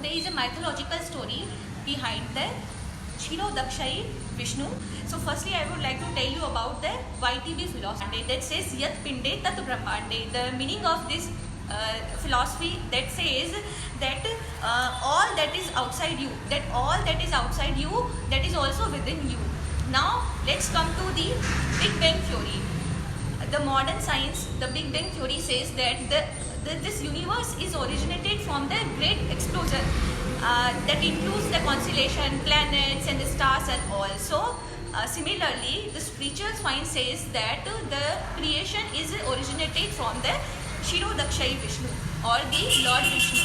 there is a mythological story behind the Kshirodakshai Vishnu. So firstly I would like to tell you about the YTB philosophy that says Yat Pinde Tat Brahmande. The meaning of this philosophy that says that all that is outside you, that is also within you. Now let's come to the Big Bang Theory. The modern science, the Big Bang Theory says that this universe is originated from the great explosion that includes the constellation, planets and the stars and all. So similarly, the spiritual science says that the creation is originated from the Kshirodakshai Vishnu or the Lord Vishnu.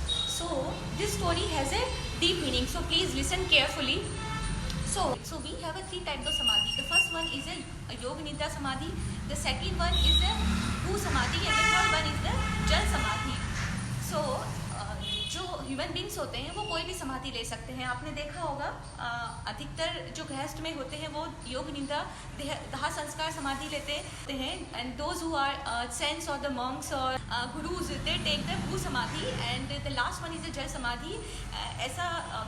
So this story has a deep meaning, so please listen carefully. So we have a three types of samadhi. The first one is a Yoga Nidra Samadhi, the second one is the Bhu Samadhi and the third one is the Jal Samadhi. So जो human beings होते हैं वो कोई भी समाधि ले सकते हैं. आपने देखा होगा अधिकतर जो गृहस्थ में होते हैं वो योग निद्रा दाह संस्कार समाधि लेते हैं. And those who are saints और द monks और gurus they take the bhu samadhi and the last one is the jal samadhi. ऐसा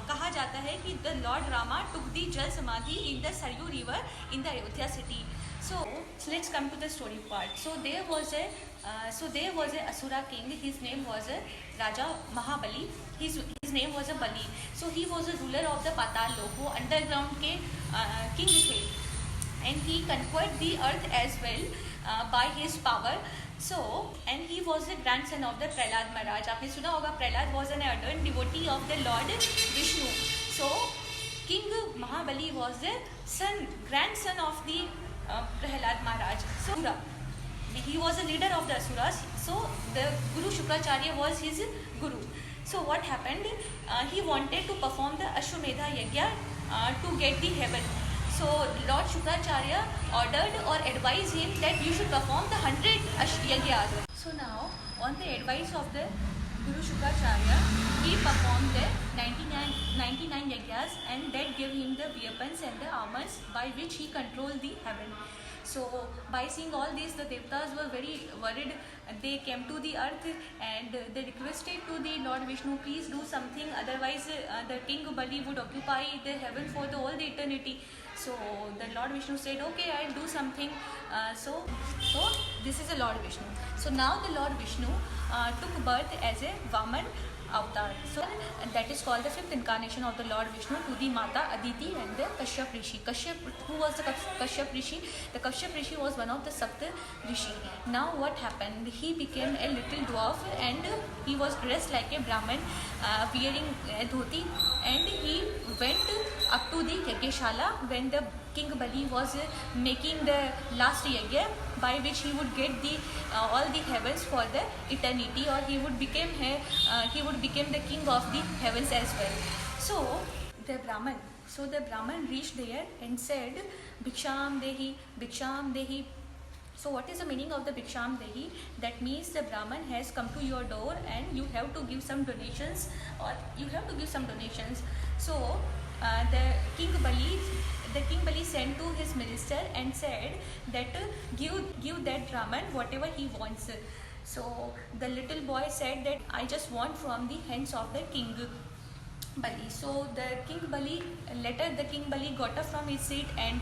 कहा जाता है कि the lord Rama took the jal samadhi in the Sarayu river in the Ayodhya city. So let's come to the story part. So there was a Asura king. His name was Raja Mahabali. His name was Bali. So he was a ruler of the Patal Lok. वो underground के king थे. And he conquered the earth as well by his power. So and he was the grandson of the Prahlad Maharaj. आपने सुना होगा Prahlad was an ardent devotee of the Lord Vishnu. So King Mahabali was the grandson of the Prahlad Maharaj. So he was a leader of the Asuras. So the Guru Shukracharya was his guru. So what happened? He wanted to perform the Ashwamedha Yajna to get the heaven. So Lord Shukracharya ordered or advised him that you should perform the 100 Yajnas. So now on the advice of the Guru Shukracharya, he performed the 99 yajnas and that gave him the weapons and the armors by which he controlled the heaven. So by seeing all this, the Devtas were very worried. They came to the earth and they requested to the Lord Vishnu, please do something, otherwise the King Bali would occupy the heaven for all the eternity. So the Lord Vishnu said, okay, I'll do something. So this is the Lord Vishnu. So now the Lord Vishnu took birth as a Vaman avatar. So that is called the fifth incarnation of the Lord Vishnu to the Mata Aditi and the Kashyap Rishi. Who was the Kashyap Rishi? The Kashyap Rishi was one of the Sapta Rishi. Now what happened? He became a little dwarf and he was dressed like a Brahmin, wearing a dhoti, and he went up to the Yajnashala when the King Bali was making the last yajna by which he would get the all the heavens for the eternity, or he would become the king of the heavens as well. So the Brahman reached there and said, Bhiksham Dehi, Bhiksham Dehi. So what is the meaning of the Bhiksham Dehi? That means the Brahman has come to your door and you have to give some donations, So the King Bali sent to his minister and said that give that Brahman whatever he wants. So the little boy said that I just want from the hands of the King Bali. So the King Bali got up from his seat and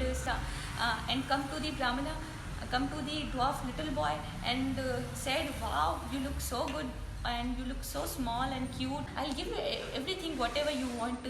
come to the Brahmana, come to the dwarf little boy and said, wow, you look so good and you look so small and cute. I'll give you everything whatever you want.